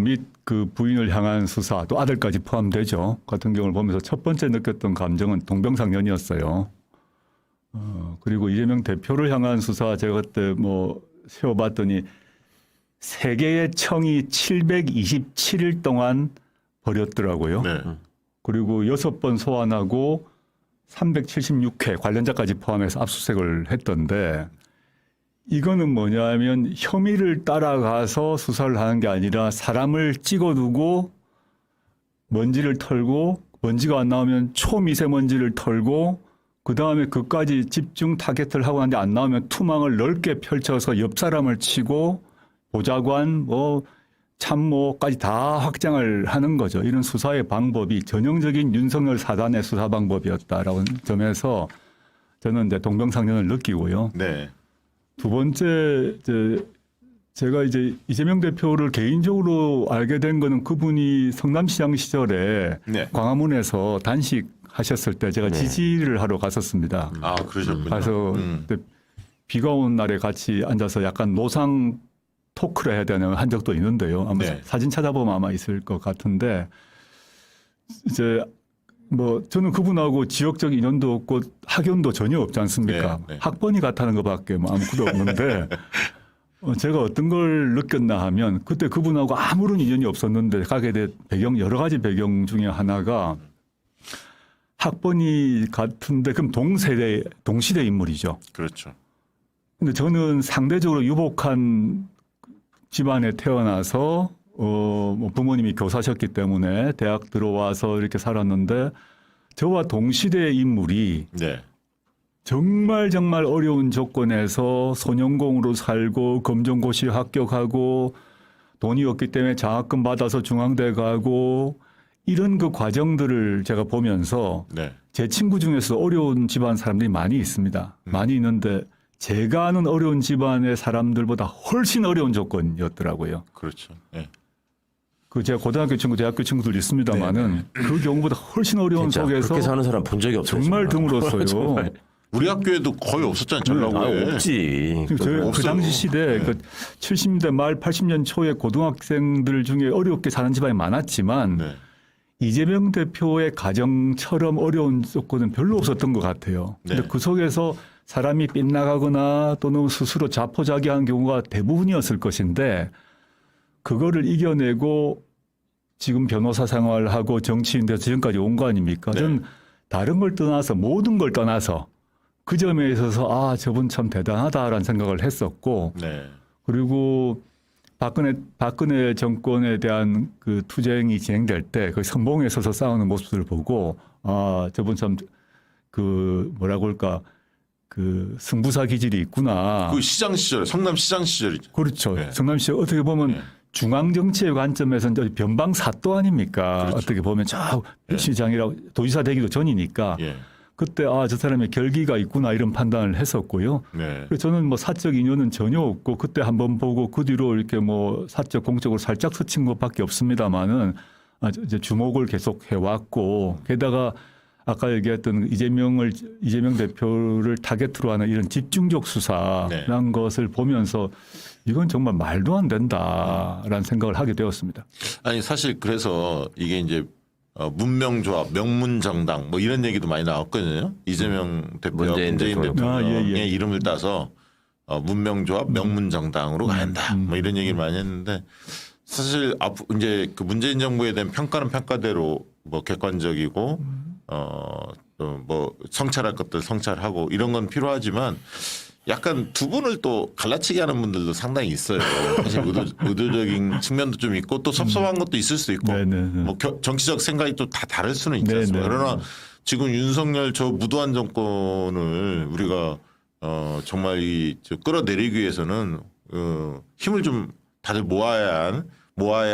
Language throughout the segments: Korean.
및 그 부인을 향한 수사, 또 아들까지 포함되죠. 같은 경우를 보면서 첫 번째 느꼈던 감정은 동병상련이었어요. 그리고 이재명 대표를 향한 수사 제가 그때 뭐 세워봤더니 세 개의 청이 727일 동안 벌였더라고요. 네. 그리고 6번 소환하고 376회 관련자까지 포함해서 압수수색을 했던데 이거는 뭐냐면 혐의를 따라가서 수사를 하는 게 아니라 사람을 찍어두고 먼지를 털고 먼지가 안 나오면 초미세먼지를 털고 그다음에 그까지 집중 타겟을 하고 하는데 안 나오면 투망을 넓게 펼쳐서 옆 사람을 치고 보좌관 뭐 참모까지 다 확장을 하는 거죠. 이런 수사의 방법이 전형적인 윤석열 사단의 수사 방법이었다라는 점에서 저는 이제 동병상련을 느끼고요. 네. 두 번째 제가 이제 이재명 대표를 개인적으로 알게 된 거는 그분이 성남시장 시절에 네. 광화문에서 단식하셨을 때 제가 지지를 하러 갔었습니다. 아, 그러셨군요. 가서 그때 비가 온 날에 같이 앉아서 약간 노상 토크를 해야 되는 한 적도 있는데요. 아마 네. 사진 찾아보면 아마 있을 것 같은데 이제 뭐 저는 그분하고 지역적 인연도 없고 학연도 전혀 없지 않습니까? 네, 네. 학번이 같다는 것밖에 뭐 아무것도 없는데 제가 어떤 걸 느꼈나 하면 그때 그분하고 아무런 인연이 없었는데 가게 된 배경 여러 가지 배경 중에 하나가 학번이 같은데 그럼 동시대 인물이죠. 그렇죠. 근데 저는 상대적으로 유복한 집안에 태어나서 뭐 부모님이 교사셨기 때문에 대학 들어와서 이렇게 살았는데 저와 동시대의 인물이 네. 정말 어려운 조건에서 소년공으로 살고 검정고시 합격하고 돈이 없기 때문에 장학금 받아서 중앙대 가고 이런 그 과정들을 제가 보면서 네. 제 친구 중에서 어려운 집안 사람들이 많이 있습니다. 많이 있는데 제가 아는 어려운 집안의 사람들보다 훨씬 어려운 조건이었더라고요. 그렇죠. 네. 그 제가 고등학교 친구, 대학교 친구들 있습니다만은 그 경우보다 훨씬 어려운 진짜 속에서 그렇게 사는 사람 본 적이 없어요. 정말 드물었어요. 정말. 우리 학교에도 거의 없었잖아요. 전라도에. 없지. 저희 그 없어요. 당시 시대 네. 그 70년대 말 80년 초에 고등학생들 중에 어렵게 사는 집안이 많았지만 네. 이재명 대표의 가정처럼 어려운 조건은 별로 없었던 것 같아요. 근데 네. 그 속에서 사람이 빗나가거나 또는 스스로 자포자기한 경우가 대부분이었을 것인데 그거를 이겨내고 지금 변호사 생활하고 정치인 돼서 지금까지 온 거 아닙니까? 네. 저는 다른 걸 떠나서 모든 걸 떠나서 그 점에 있어서 아 저분 참 대단하다라는 생각을 했었고 네. 그리고 박근혜 정권에 대한 그 투쟁이 진행될 때 그 선봉에 서서 싸우는 모습을 보고 아 저분 참 그 뭐라고 할까 그 승부사 기질이 있구나. 그 시장 시절, 성남 시장 시절이죠. 그렇죠. 네. 성남시 어떻게 보면 네. 중앙 정치의 관점에서 이제 변방 사또 아닙니까? 그렇죠. 어떻게 보면 저 네. 시장이라고 도지사 되기도 전이니까 예. 그때 아 저 사람의 결기가 있구나 이런 판단을 했었고요. 네. 그래서 저는 뭐 사적 인연은 전혀 없고 그때 한번 보고 그 뒤로 이렇게 뭐 사적 공적으로 살짝 스친 것밖에 없습니다만은 이제 주목을 계속 해왔고 게다가 아까 얘기했던 이재명 대표를 타겟으로 하는 이런 집중적 수사라는 것을 보면서 이건 정말 말도 안 된다라는 생각을 하게 되었습니다. 아니 사실 그래서 이게 이제 문명조합, 명문정당 뭐 이런 얘기도 많이 나왔거든요. 이재명 대표와 문재인 문재인 대통령. 대통령의 이름을 따서 문명조합, 명문정당으로 간다. 뭐 이런 얘기를 많이 했는데 사실 이제 그 문재인 정부에 대한 평가는 평가대로 뭐 객관적이고 또 뭐 성찰할 것들 성찰하고 이런 건 필요하지만 약간 두 분을 또 갈라치기 하는 분들도 상당히 있어요. 사실 의도적인 측면도 좀 있고 또 섭섭한 것도 있을 수도 있고 네네. 뭐 정치적 생각이 또 다 다를 수는 있지 않습니까? 네네. 그러나 지금 윤석열 저 무도한 정권을 우리가 정말 끌어내리기 위해서는 힘을 좀 다들 모아야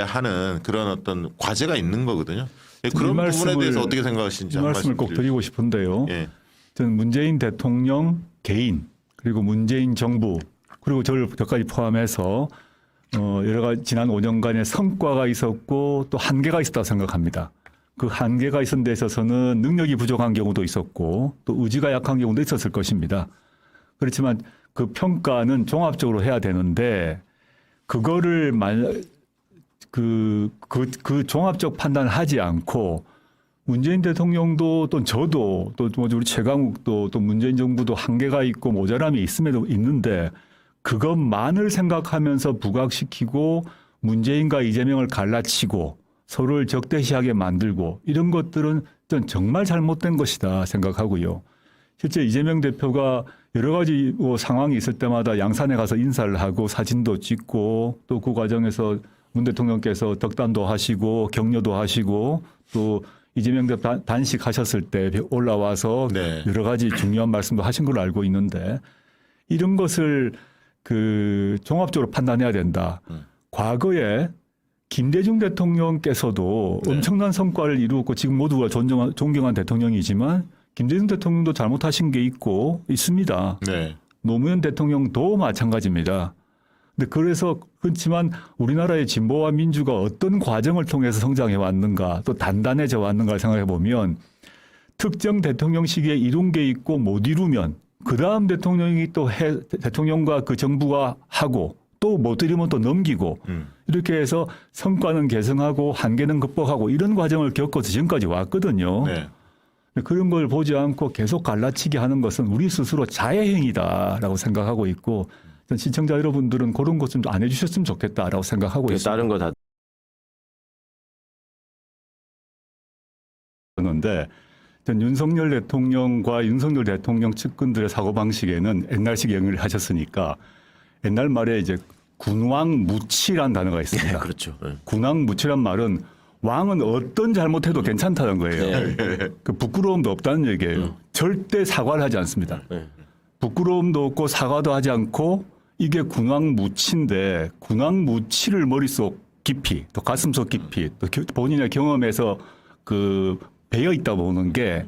하는 그런 어떤 과제가 있는 거거든요. 그런 부분에 대해서 어떻게 생각하시는지 이 한 말씀을 꼭 드리고 싶은데요. 예. 저는 문재인 대통령 개인 그리고 문재인 정부 그리고 저까지 포함해서 여러 가지 지난 5년간의 성과가 있었고 또 한계가 있었다고 생각합니다. 그 한계가 있은 데 있어서는 능력이 부족한 경우도 있었고 또 의지가 약한 경우도 있었을 것입니다. 그렇지만 그 평가는 종합적으로 해야 되는데 그거를 그 종합적 판단을 하지 않고 문재인 대통령도 또 저도 또 우리 최강욱도 또 문재인 정부도 한계가 있고 모자람이 있음에도 있는데 그것만을 생각하면서 부각시키고 문재인과 이재명을 갈라치고 서로를 적대시하게 만들고 이런 것들은 전 정말 잘못된 것이다 생각하고요. 실제 이재명 대표가 여러 가지 상황이 있을 때마다 양산에 가서 인사를 하고 사진도 찍고 또 그 과정에서 문 대통령께서 덕담도 하시고 격려도 하시고 또 이재명 대표 단식하셨을 때 올라와서 네. 여러 가지 중요한 말씀도 하신 걸로 알고 있는데 이런 것을 그 종합적으로 판단해야 된다. 과거에 김대중 대통령께서도 네. 엄청난 성과를 이루었고 지금 모두가 존경한 대통령이지만 김대중 대통령도 잘못하신 게 있고 있습니다. 네. 노무현 대통령도 마찬가지입니다. 근데 그래서 그렇지만 우리나라의 진보와 민주가 어떤 과정을 통해서 성장해 왔는가 또 단단해져 왔는가를 생각해 보면 특정 대통령 시기에 이룬 게 있고 못 이루면 그 다음 대통령이 또 대통령과 그 정부가 하고 또 못 이루면 또 넘기고 이렇게 해서 성과는 개성하고 한계는 극복하고 이런 과정을 겪어서 지금까지 왔거든요. 네. 그런 걸 보지 않고 계속 갈라치기 하는 것은 우리 스스로 자해행위다라고 생각하고 있고 시청자 여러분들은 그런 것 좀 안 해주셨으면 좋겠다라고 생각하고 있습니다. 다른 거 다 그런데 윤석열 대통령과 윤석열 대통령 측근들의 사고방식에는 옛날식 영위를 하셨으니까 옛날 말에 이제 군왕무치란 단어가 있습니다. 그렇죠. 네. 군왕무치란 말은 왕은 어떤 잘못해도 괜찮다는 거예요. 그 부끄러움도 없다는 얘기예요. 절대 사과를 하지 않습니다. 네. 부끄러움도 없고 사과도 하지 않고 이게 군왕무치인데 군왕무치를 머릿속 깊이 또 가슴속 깊이 또 본인의 경험에서 그 배어 있다 보는 게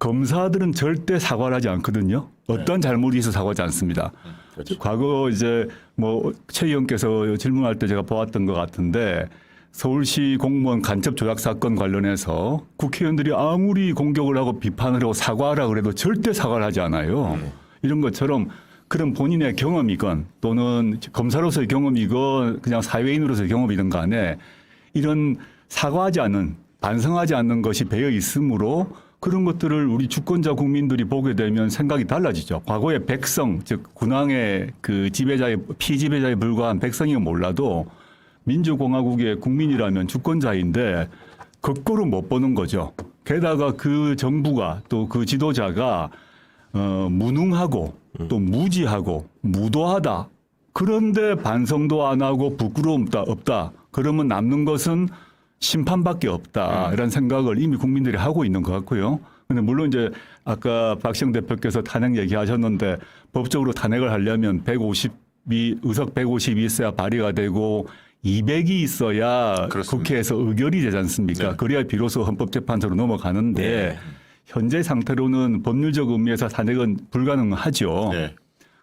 검사들은 절대 사과를 하지 않거든요. 어떤 잘못이 있어 사과하지 않습니다. 그렇죠. 과거 이제 뭐 최 의원께서 질문할 때 제가 보았던 것 같은데 서울시 공무원 간첩 조작 사건 관련해서 국회의원들이 아무리 공격을 하고 비판을 하고 사과하라 그래도 절대 사과를 하지 않아요. 이런 것처럼 그런 본인의 경험이건 또는 검사로서의 경험이건 그냥 사회인으로서의 경험이든 간에 이런 사과하지 않는 반성하지 않는 것이 배어 있으므로 그런 것들을 우리 주권자 국민들이 보게 되면 생각이 달라지죠. 과거의 백성, 즉 군왕의 그 지배자의 피지배자에 불과한 백성이면 몰라도 민주공화국의 국민이라면 주권자인데 거꾸로 못 보는 거죠. 게다가 그 정부가 또 그 지도자가 무능하고 또 무지하고 무도하다. 그런데 반성도 안 하고 부끄러움도 없다. 그러면 남는 것은 심판밖에 없다. 이런 생각을 이미 국민들이 하고 있는 것 같고요. 근데 물론 이제 아까 박시영 대표께서 탄핵 얘기하셨는데 법적으로 탄핵을 하려면 의석 150이 있어야 발의가 되고 200이 있어야 그렇습니다. 국회에서 의결이 되지 않습니까? 네. 그래야 비로소 헌법재판소로 넘어가는데 네. 현재 상태로는 법률적 의미에서 탄핵은 불가능하죠. 네.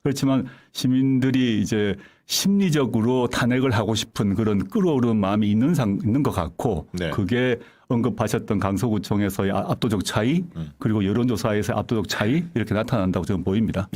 그렇지만 시민들이 이제 심리적으로 탄핵을 하고 싶은 그런 끌어오르는 마음이 있는 것 같고 네. 그게 언급하셨던 강서구청에서의 압도적 차이 그리고 여론조사에서의 압도적 차이 이렇게 나타난다고 저는 보입니다.